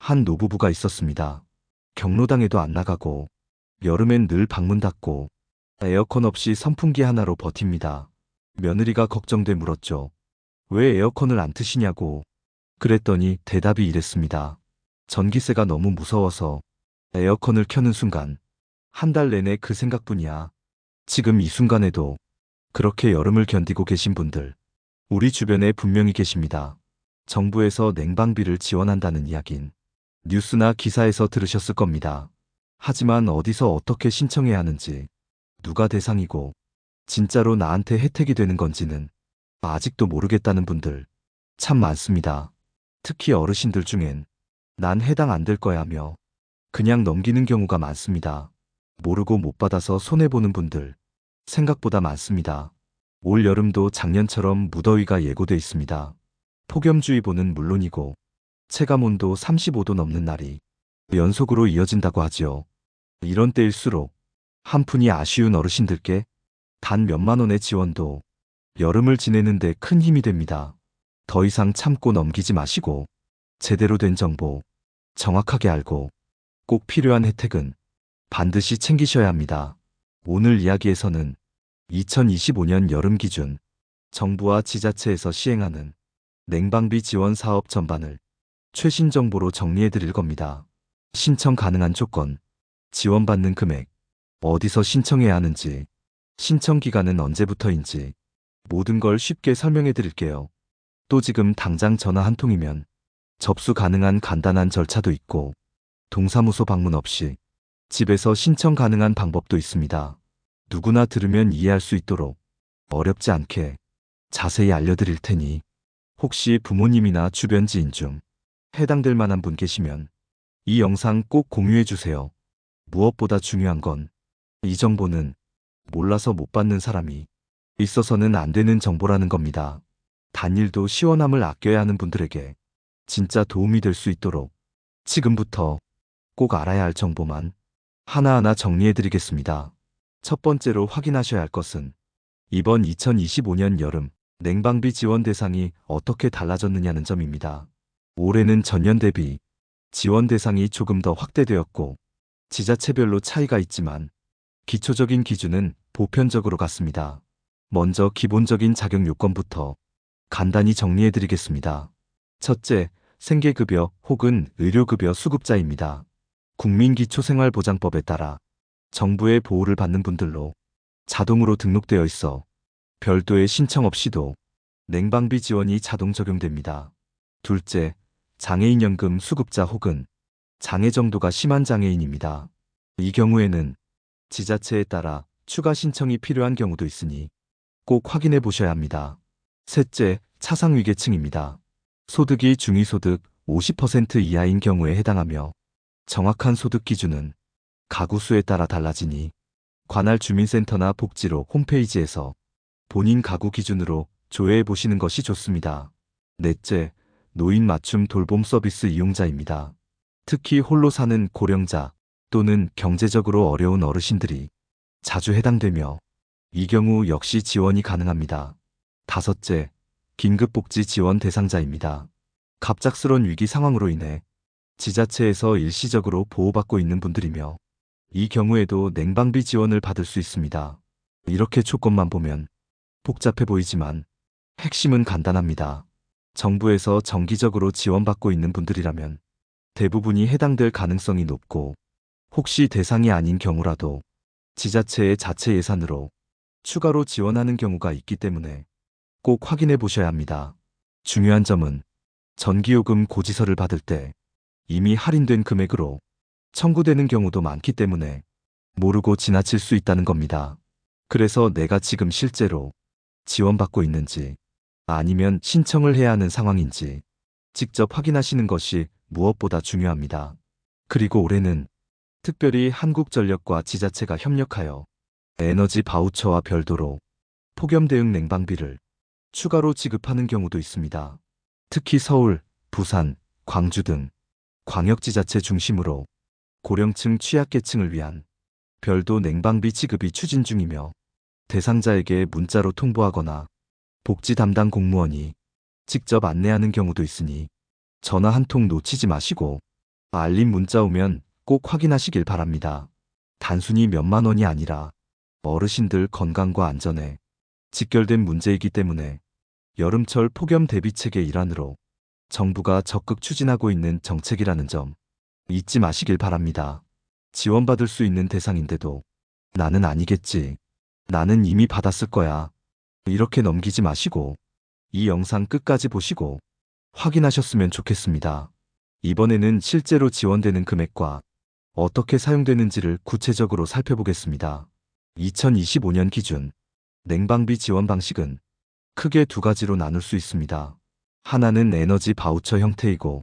한 노부부가 있었습니다. 경로당에도 안 나가고 여름엔 늘 방문 닫고 에어컨 없이 선풍기 하나로 버팁니다. 며느리가 걱정돼 물었죠. 왜 에어컨을 안 트시냐고. 그랬더니 대답이 이랬습니다. 전기세가 너무 무서워서 에어컨을 켜는 순간 한 달 내내 그 생각뿐이야. 지금 이 순간에도 그렇게 여름을 견디고 계신 분들 우리 주변에 분명히 계십니다. 정부에서 냉방비를 지원한다는 이야긴 뉴스나 기사에서 들으셨을 겁니다. 하지만 어디서 어떻게 신청해야 하는지, 누가 대상이고 진짜로 나한테 혜택이 되는 건지는 아직도 모르겠다는 분들 참 많습니다. 특히 어르신들 중엔 난 해당 안 될 거야 하며 그냥 넘기는 경우가 많습니다. 모르고 못 받아서 손해보는 분들 생각보다 많습니다. 올 여름도 작년처럼 무더위가 예고돼 있습니다. 폭염주의보는 물론이고 체감온도 35도 넘는 날이 연속으로 이어진다고 하지요. 이런 때일수록 한 푼이 아쉬운 어르신들께 단 몇만 원의 지원도 여름을 지내는데 큰 힘이 됩니다. 더 이상 참고 넘기지 마시고 제대로 된 정보 정확하게 알고 꼭 필요한 혜택은 반드시 챙기셔야 합니다. 오늘 이야기에서는 2025년 여름 기준 정부와 지자체에서 시행하는 냉방비 지원 사업 전반을 최신 정보로 정리해 드릴 겁니다. 신청 가능한 조건, 지원받는 금액, 어디서 신청해야 하는지, 신청 기간은 언제부터인지 모든 걸 쉽게 설명해 드릴게요. 또 지금 당장 전화 한 통이면 접수 가능한 간단한 절차도 있고 동사무소 방문 없이 집에서 신청 가능한 방법도 있습니다. 누구나 들으면 이해할 수 있도록 어렵지 않게 자세히 알려드릴 테니 혹시 부모님이나 주변 지인 중 해당될 만한 분 계시면 이 영상 꼭 공유해 주세요. 무엇보다 중요한 건 이 정보는 몰라서 못 받는 사람이 있어서는 안 되는 정보라는 겁니다. 단일도 시원함을 아껴야 하는 분들에게 진짜 도움이 될 수 있도록 지금부터 꼭 알아야 할 정보만 하나하나 정리해 드리겠습니다. 첫 번째로 확인하셔야 할 것은 이번 2025년 여름 냉방비 지원 대상이 어떻게 달라졌느냐는 점입니다. 올해는 전년 대비 지원 대상이 조금 더 확대되었고 지자체별로 차이가 있지만 기초적인 기준은 보편적으로 같습니다. 먼저 기본적인 자격 요건부터 간단히 정리해 드리겠습니다. 첫째, 생계급여 혹은 의료급여 수급자입니다. 국민기초생활보장법에 따라 정부의 보호를 받는 분들로 자동으로 등록되어 있어 별도의 신청 없이도 냉방비 지원이 자동 적용됩니다. 둘째, 장애인연금 수급자 혹은 장애 정도가 심한 장애인입니다. 이 경우에는 지자체에 따라 추가 신청이 필요한 경우도 있으니 꼭 확인해 보셔야 합니다. 셋째, 차상위계층입니다. 소득이 중위소득 50% 이하인 경우에 해당하며 정확한 소득 기준은 가구 수에 따라 달라지니 관할 주민센터나 복지로 홈페이지에서 본인 가구 기준으로 조회해 보시는 것이 좋습니다. 넷째, 노인 맞춤 돌봄 서비스 이용자입니다. 특히 홀로 사는 고령자 또는 경제적으로 어려운 어르신들이 자주 해당되며 이 경우 역시 지원이 가능합니다. 다섯째, 긴급복지 지원 대상자입니다. 갑작스런 위기 상황으로 인해 지자체에서 일시적으로 보호받고 있는 분들이며 이 경우에도 냉방비 지원을 받을 수 있습니다. 이렇게 조건만 보면 복잡해 보이지만 핵심은 간단합니다. 정부에서 정기적으로 지원받고 있는 분들이라면 대부분이 해당될 가능성이 높고 혹시 대상이 아닌 경우라도 지자체의 자체 예산으로 추가로 지원하는 경우가 있기 때문에 꼭 확인해 보셔야 합니다. 중요한 점은 전기요금 고지서를 받을 때 이미 할인된 금액으로 청구되는 경우도 많기 때문에 모르고 지나칠 수 있다는 겁니다. 그래서 내가 지금 실제로 지원받고 있는지 아니면 신청을 해야 하는 상황인지 직접 확인하시는 것이 무엇보다 중요합니다. 그리고 올해는 특별히 한국전력과 지자체가 협력하여 에너지 바우처와 별도로 폭염 대응 냉방비를 추가로 지급하는 경우도 있습니다. 특히 서울, 부산, 광주 등 광역지자체 중심으로 고령층 취약계층을 위한 별도 냉방비 지급이 추진 중이며 대상자에게 문자로 통보하거나 복지 담당 공무원이 직접 안내하는 경우도 있으니 전화 한 통 놓치지 마시고 알림 문자 오면 꼭 확인하시길 바랍니다. 단순히 몇만 원이 아니라 어르신들 건강과 안전에 직결된 문제이기 때문에 여름철 폭염 대비책의 일환으로 정부가 적극 추진하고 있는 정책이라는 점 잊지 마시길 바랍니다. 지원받을 수 있는 대상인데도 나는 아니겠지. 나는 이미 받았을 거야. 이렇게 넘기지 마시고 이 영상 끝까지 보시고 확인하셨으면 좋겠습니다. 이번에는 실제로 지원되는 금액과 어떻게 사용되는지를 구체적으로 살펴보겠습니다. 2025년 기준 냉방비 지원 방식은 크게 두 가지로 나눌 수 있습니다. 하나는 에너지 바우처 형태이고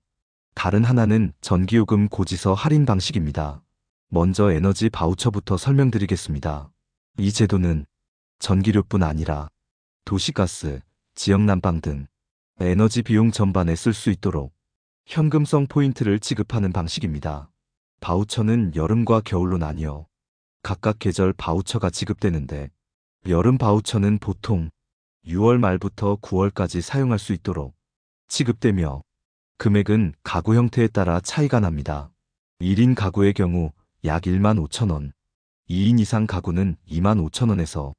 다른 하나는 전기요금 고지서 할인 방식입니다. 먼저 에너지 바우처부터 설명드리겠습니다. 이 제도는 전기료뿐 아니라 도시가스, 지역난방 등 에너지 비용 전반에 쓸 수 있도록 현금성 포인트를 지급하는 방식입니다. 바우처는 여름과 겨울로 나뉘어 각각 계절 바우처가 지급되는데 여름 바우처는 보통 6월 말부터 9월까지 사용할 수 있도록 지급되며 금액은 가구 형태에 따라 차이가 납니다. 1인 가구의 경우 약 1만 5천 원, 2인 이상 가구는 2만 5천 원에서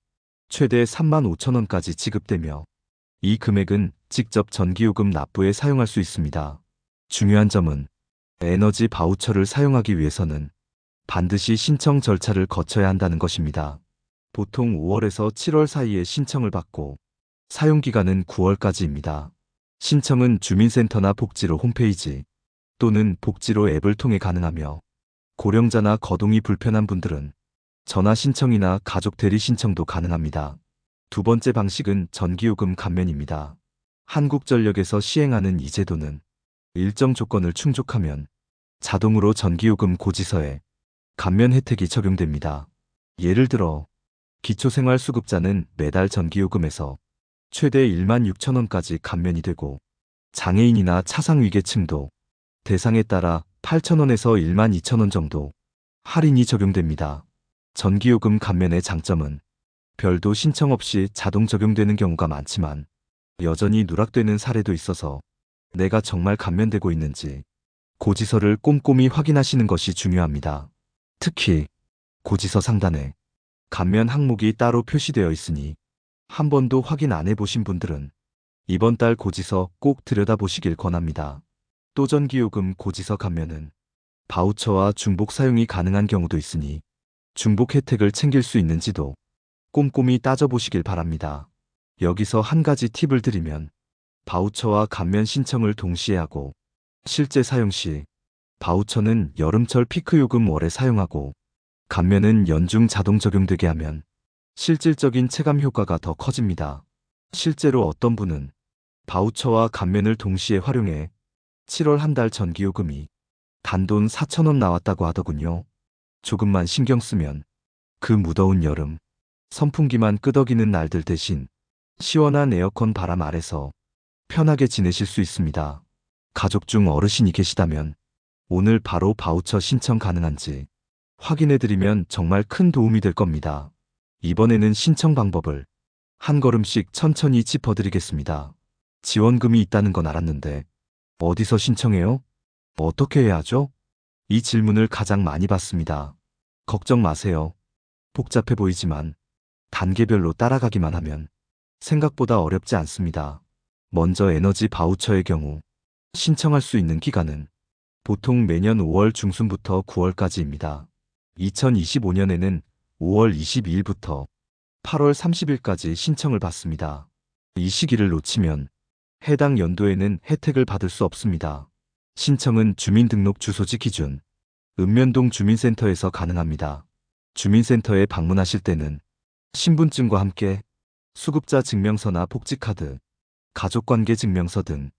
최대 3만 5천 원까지 지급되며 이 금액은 직접 전기요금 납부에 사용할 수 있습니다. 중요한 점은 에너지 바우처를 사용하기 위해서는 반드시 신청 절차를 거쳐야 한다는 것입니다. 보통 5월에서 7월 사이에 신청을 받고 사용기간은 9월까지입니다. 신청은 주민센터나 복지로 홈페이지 또는 복지로 앱을 통해 가능하며 고령자나 거동이 불편한 분들은 전화 신청이나 가족 대리 신청도 가능합니다. 두 번째 방식은 전기요금 감면입니다. 한국전력에서 시행하는 이 제도는 일정 조건을 충족하면 자동으로 전기요금 고지서에 감면 혜택이 적용됩니다. 예를 들어 기초생활수급자는 매달 전기요금에서 최대 1만 6천 원까지 감면이 되고 장애인이나 차상위계층도 대상에 따라 8천 원에서 1만 2천 원 정도 할인이 적용됩니다. 전기요금 감면의 장점은 별도 신청 없이 자동 적용되는 경우가 많지만 여전히 누락되는 사례도 있어서 내가 정말 감면되고 있는지 고지서를 꼼꼼히 확인하시는 것이 중요합니다. 특히 고지서 상단에 감면 항목이 따로 표시되어 있으니 한 번도 확인 안 해보신 분들은 이번 달 고지서 꼭 들여다보시길 권합니다. 또 전기요금 고지서 감면은 바우처와 중복 사용이 가능한 경우도 있으니 중복 혜택을 챙길 수 있는지도 꼼꼼히 따져보시길 바랍니다. 여기서 한 가지 팁을 드리면 바우처와 감면 신청을 동시에 하고 실제 사용 시 바우처는 여름철 피크 요금 월에 사용하고 감면은 연중 자동 적용되게 하면 실질적인 체감 효과가 더 커집니다. 실제로 어떤 분은 바우처와 감면을 동시에 활용해 7월 한 달 전기요금이 단돈 4천 원 나왔다고 하더군요. 조금만 신경 쓰면 그 무더운 여름 선풍기만 끄덕이는 날들 대신 시원한 에어컨 바람 아래서 편하게 지내실 수 있습니다. 가족 중 어르신이 계시다면 오늘 바로 바우처 신청 가능한지 확인해드리면 정말 큰 도움이 될 겁니다. 이번에는 신청 방법을 한 걸음씩 천천히 짚어드리겠습니다. 지원금이 있다는 건 알았는데 어디서 신청해요? 어떻게 해야 하죠? 이 질문을 가장 많이 받습니다. 걱정 마세요. 복잡해 보이지만 단계별로 따라가기만 하면 생각보다 어렵지 않습니다. 먼저 에너지 바우처의 경우 신청할 수 있는 기간은 보통 매년 5월 중순부터 9월까지입니다. 2025년에는 5월 22일부터 8월 30일까지 신청을 받습니다. 이 시기를 놓치면 해당 연도에는 혜택을 받을 수 없습니다. 신청은 주민등록 주소지 기준 읍면동 주민센터에서 가능합니다. 주민센터에 방문하실 때는 신분증과 함께 수급자 증명서나 복지카드, 가족관계 증명서 등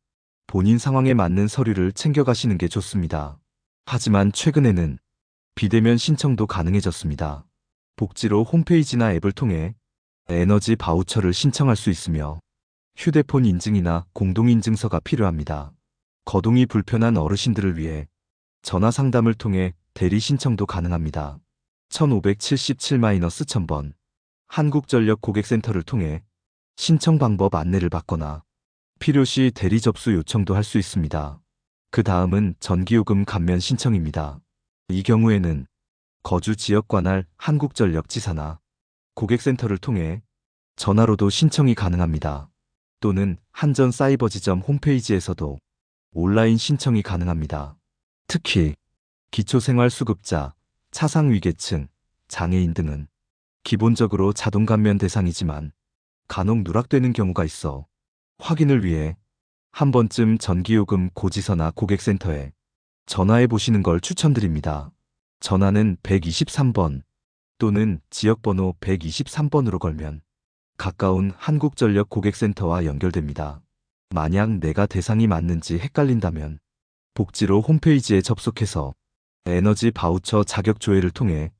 본인 상황에 맞는 서류를 챙겨가시는 게 좋습니다. 하지만 최근에는 비대면 신청도 가능해졌습니다. 복지로 홈페이지나 앱을 통해 에너지 바우처를 신청할 수 있으며 휴대폰 인증이나 공동인증서가 필요합니다. 거동이 불편한 어르신들을 위해 전화 상담을 통해 대리 신청도 가능합니다. 1577-1000번 한국전력 고객센터를 통해 신청 방법 안내를 받거나 필요시 대리 접수 요청도 할 수 있습니다. 그 다음은 전기요금 감면 신청입니다. 이 경우에는 거주 지역 관할 한국전력 지사나 고객센터를 통해 전화로도 신청이 가능합니다. 또는 한전사이버지점 홈페이지에서도 온라인 신청이 가능합니다. 특히 기초생활수급자, 차상위계층, 장애인 등은 기본적으로 자동 감면 대상이지만 간혹 누락되는 경우가 있어 확인을 위해 한 번쯤 전기요금 고지서나 고객센터에 전화해 보시는 걸 추천드립니다. 전화는 123번 또는 지역번호 123번으로 걸면 가까운 한국전력 고객센터와 연결됩니다. 만약 내가 대상이 맞는지 헷갈린다면 복지로 홈페이지에 접속해서 에너지 바우처 자격 조회를 통해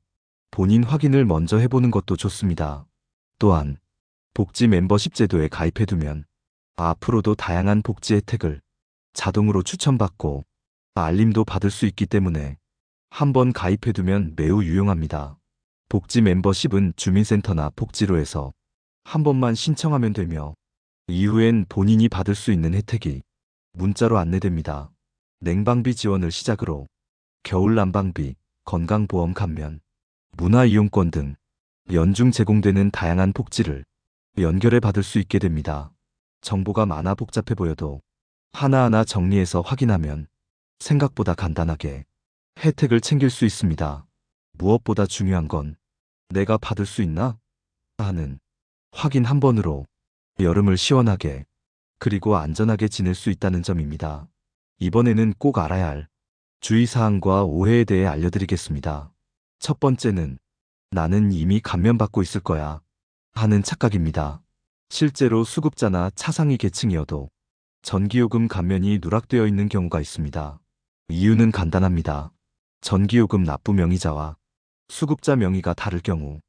본인 확인을 먼저 해보는 것도 좋습니다. 또한 복지 멤버십 제도에 가입해두면 앞으로도 다양한 복지 혜택을 자동으로 추천받고 알림도 받을 수 있기 때문에 한번 가입해두면 매우 유용합니다. 복지 멤버십은 주민센터나 복지로에서 한 번만 신청하면 되며 이후엔 본인이 받을 수 있는 혜택이 문자로 안내됩니다. 냉방비 지원을 시작으로 겨울 난방비, 건강보험 감면, 문화이용권 등 연중 제공되는 다양한 복지를 연결해 받을 수 있게 됩니다. 정보가 많아 복잡해 보여도 하나하나 정리해서 확인하면 생각보다 간단하게 혜택을 챙길 수 있습니다. 무엇보다 중요한 건 내가 받을 수 있나? 하는 확인 한 번으로 여름을 시원하게 그리고 안전하게 지낼 수 있다는 점입니다. 이번에는 꼭 알아야 할 주의사항과 오해에 대해 알려드리겠습니다. 첫 번째는 나는 이미 감면받고 있을 거야 하는 착각입니다. 실제로 수급자나 차상위 계층이어도 전기요금 감면이 누락되어 있는 경우가 있습니다. 이유는 간단합니다. 전기요금 납부 명의자와 수급자 명의가 다를 경우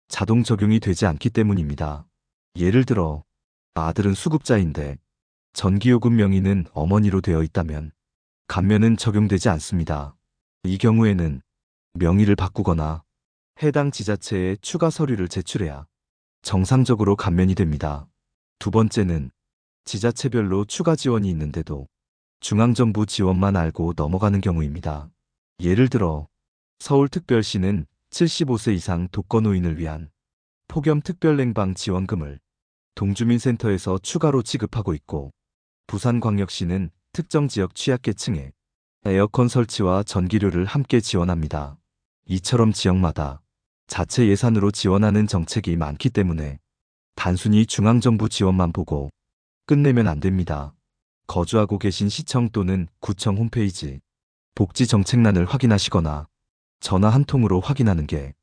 자동 적용이 되지 않기 때문입니다. 예를 들어 아들은 수급자인데 전기요금 명의는 어머니로 되어 있다면 감면은 적용되지 않습니다. 이 경우에는 명의를 바꾸거나 해당 지자체에 추가 서류를 제출해야 정상적으로 감면이 됩니다. 두 번째는 지자체별로 추가 지원이 있는데도 중앙정부 지원만 알고 넘어가는 경우입니다. 예를 들어 서울특별시는 75세 이상 독거노인을 위한 폭염특별냉방 지원금을 동주민센터에서 추가로 지급하고 있고 부산광역시는 특정 지역 취약계층에 에어컨 설치와 전기료를 함께 지원합니다. 이처럼 지역마다 자체 예산으로 지원하는 정책이 많기 때문에 단순히 중앙정부 지원만 보고 끝내면 안 됩니다. 거주하고 계신 시청 또는 구청 홈페이지 복지정책란을 확인하시거나 전화 한 통으로 확인하는 게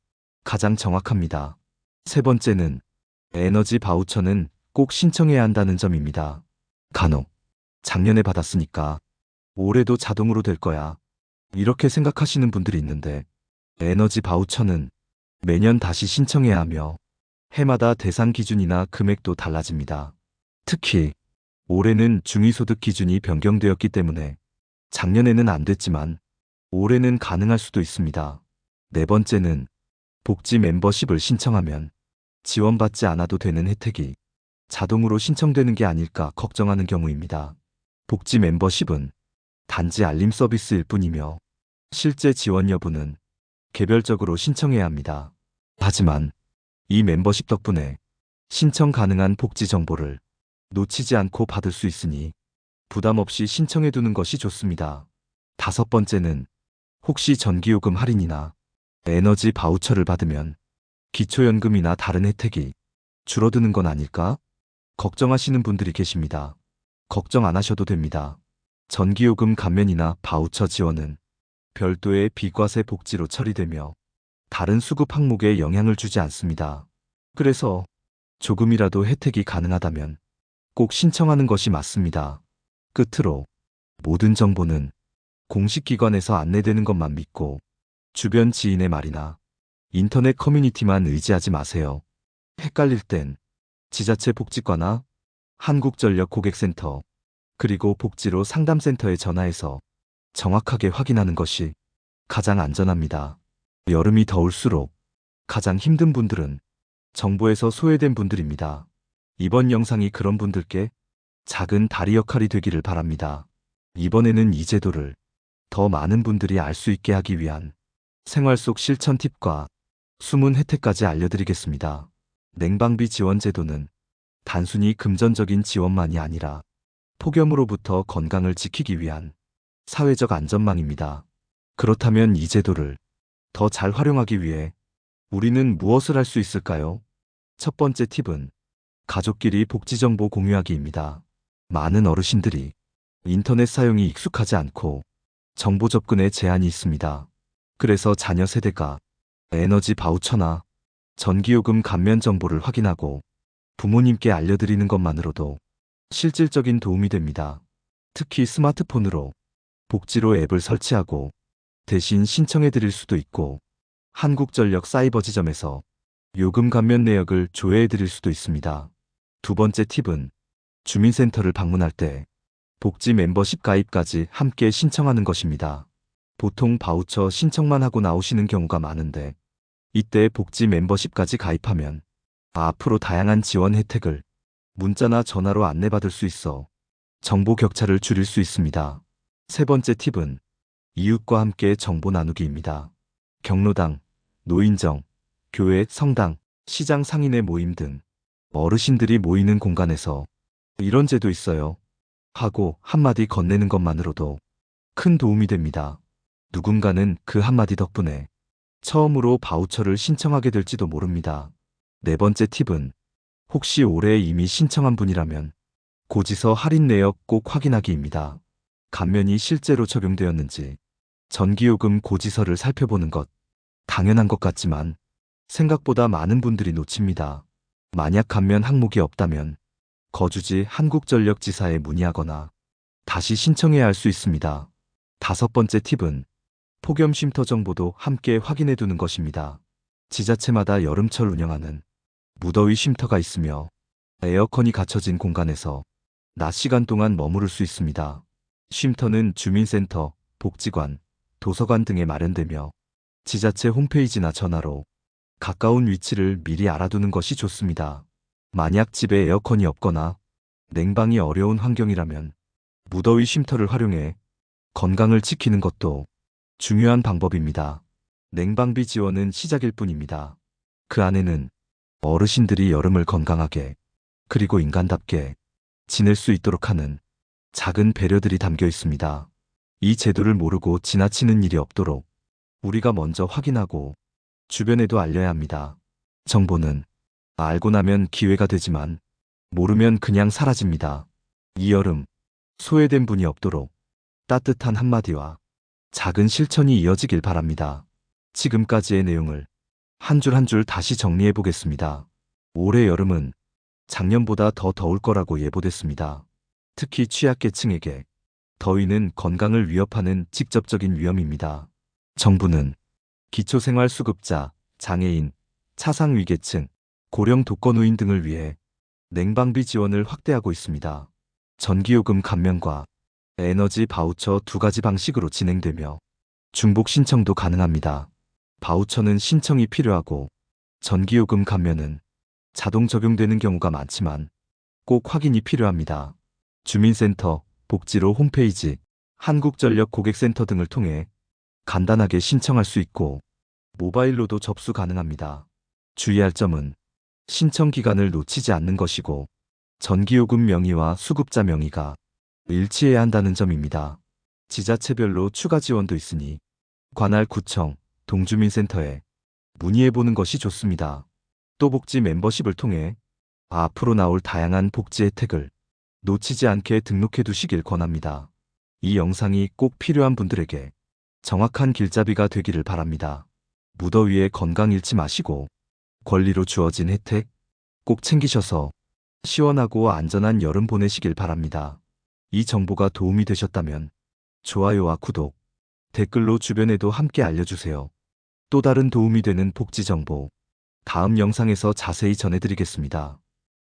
가장 정확합니다. 세 번째는 에너지 바우처는 꼭 신청해야 한다는 점입니다. 간혹 작년에 받았으니까 올해도 자동으로 될 거야 이렇게 생각하시는 분들이 있는데 에너지 바우처는 매년 다시 신청해야 하며 해마다 대상 기준이나 금액도 달라집니다. 특히 올해는 중위소득 기준이 변경되었기 때문에 작년에는 안 됐지만 올해는 가능할 수도 있습니다. 네 번째는 복지 멤버십을 신청하면 지원받지 않아도 되는 혜택이 자동으로 신청되는 게 아닐까 걱정하는 경우입니다. 복지 멤버십은 단지 알림 서비스일 뿐이며 실제 지원 여부는 개별적으로 신청해야 합니다. 하지만 이 멤버십 덕분에 신청 가능한 복지 정보를 놓치지 않고 받을 수 있으니 부담 없이 신청해 두는 것이 좋습니다. 다섯 번째는 혹시 전기요금 할인이나 에너지 바우처를 받으면 기초연금이나 다른 혜택이 줄어드는 건 아닐까? 걱정하시는 분들이 계십니다. 걱정 안 하셔도 됩니다. 전기요금 감면이나 바우처 지원은 별도의 비과세 복지로 처리되며 다른 수급 항목에 영향을 주지 않습니다. 그래서 조금이라도 혜택이 가능하다면 꼭 신청하는 것이 맞습니다. 끝으로 모든 정보는 공식 기관에서 안내되는 것만 믿고 주변 지인의 말이나 인터넷 커뮤니티만 의지하지 마세요. 헷갈릴 땐 지자체 복지과나 한국전력 고객센터 그리고 복지로 상담센터에 전화해서 정확하게 확인하는 것이 가장 안전합니다. 여름이 더울수록 가장 힘든 분들은 정보에서 소외된 분들입니다. 이번 영상이 그런 분들께 작은 다리 역할이 되기를 바랍니다. 이번에는 이 제도를 더 많은 분들이 알 수 있게 하기 위한 생활 속 실천 팁과 숨은 혜택까지 알려드리겠습니다. 냉방비 지원 제도는 단순히 금전적인 지원만이 아니라 폭염으로부터 건강을 지키기 위한 사회적 안전망입니다. 그렇다면 이 제도를 더 잘 활용하기 위해 우리는 무엇을 할 수 있을까요? 첫 번째 팁은 가족끼리 복지 정보 공유하기입니다. 많은 어르신들이 인터넷 사용이 익숙하지 않고 정보 접근에 제한이 있습니다. 그래서 자녀 세대가 에너지 바우처나 전기요금 감면 정보를 확인하고 부모님께 알려드리는 것만으로도 실질적인 도움이 됩니다. 특히 스마트폰으로 복지로 앱을 설치하고 대신 신청해 드릴 수도 있고 한국전력 사이버 지점에서 요금 감면 내역을 조회해 드릴 수도 있습니다. 두 번째 팁은 주민센터를 방문할 때 복지 멤버십 가입까지 함께 신청하는 것입니다. 보통 바우처 신청만 하고 나오시는 경우가 많은데 이때 복지 멤버십까지 가입하면 앞으로 다양한 지원 혜택을 문자나 전화로 안내받을 수 있어 정보 격차를 줄일 수 있습니다. 세 번째 팁은 이웃과 함께 정보 나누기입니다. 경로당, 노인정, 교회, 성당, 시장 상인의 모임 등 어르신들이 모이는 공간에서 이런 제도 있어요 하고 한마디 건네는 것만으로도 큰 도움이 됩니다. 누군가는 그 한마디 덕분에 처음으로 바우처를 신청하게 될지도 모릅니다. 네 번째 팁은 혹시 올해 이미 신청한 분이라면 고지서 할인 내역 꼭 확인하기입니다. 감면이 실제로 적용되었는지 전기요금 고지서를 살펴보는 것 당연한 것 같지만 생각보다 많은 분들이 놓칩니다. 만약 감면 항목이 없다면 거주지 한국전력지사에 문의하거나 다시 신청해야 할 수 있습니다. 다섯 번째 팁은 폭염 쉼터 정보도 함께 확인해 두는 것입니다. 지자체마다 여름철 운영하는 무더위 쉼터가 있으며 에어컨이 갖춰진 공간에서 낮 시간 동안 머무를 수 있습니다. 쉼터는 주민센터, 복지관, 도서관 등에 마련되며 지자체 홈페이지나 전화로 가까운 위치를 미리 알아두는 것이 좋습니다. 만약 집에 에어컨이 없거나 냉방이 어려운 환경이라면 무더위 쉼터를 활용해 건강을 지키는 것도 중요한 방법입니다. 냉방비 지원은 시작일 뿐입니다. 그 안에는 어르신들이 여름을 건강하게 그리고 인간답게 지낼 수 있도록 하는 작은 배려들이 담겨 있습니다. 이 제도를 모르고 지나치는 일이 없도록 우리가 먼저 확인하고 주변에도 알려야 합니다. 정보는 알고 나면 기회가 되지만 모르면 그냥 사라집니다. 이 여름 소외된 분이 없도록 따뜻한 한마디와 작은 실천이 이어지길 바랍니다. 지금까지의 내용을 한 줄 한 줄 다시 정리해 보겠습니다. 올해 여름은 작년보다 더 더울 거라고 예보됐습니다. 특히 취약계층에게 더위는 건강을 위협하는 직접적인 위험입니다. 정부는 기초생활수급자, 장애인, 차상위계층, 고령 독거노인 등을 위해 냉방비 지원을 확대하고 있습니다. 전기요금 감면과 에너지 바우처 두 가지 방식으로 진행되며 중복 신청도 가능합니다. 바우처는 신청이 필요하고 전기요금 감면은 자동 적용되는 경우가 많지만 꼭 확인이 필요합니다. 주민센터, 복지로 홈페이지, 한국전력 고객센터 등을 통해 간단하게 신청할 수 있고 모바일로도 접수 가능합니다. 주의할 점은 신청 기간을 놓치지 않는 것이고 전기요금 명의와 수급자 명의가 일치해야 한다는 점입니다. 지자체별로 추가 지원도 있으니 관할 구청, 동주민센터에 문의해보는 것이 좋습니다. 또 복지 멤버십을 통해 앞으로 나올 다양한 복지 혜택을 놓치지 않게 등록해 두시길 권합니다. 이 영상이 꼭 필요한 분들에게 정확한 길잡이가 되기를 바랍니다. 무더위에 건강 잃지 마시고 권리로 주어진 혜택 꼭 챙기셔서 시원하고 안전한 여름 보내시길 바랍니다. 이 정보가 도움이 되셨다면 좋아요와 구독, 댓글로 주변에도 함께 알려주세요. 또 다른 도움이 되는 복지 정보 다음 영상에서 자세히 전해드리겠습니다.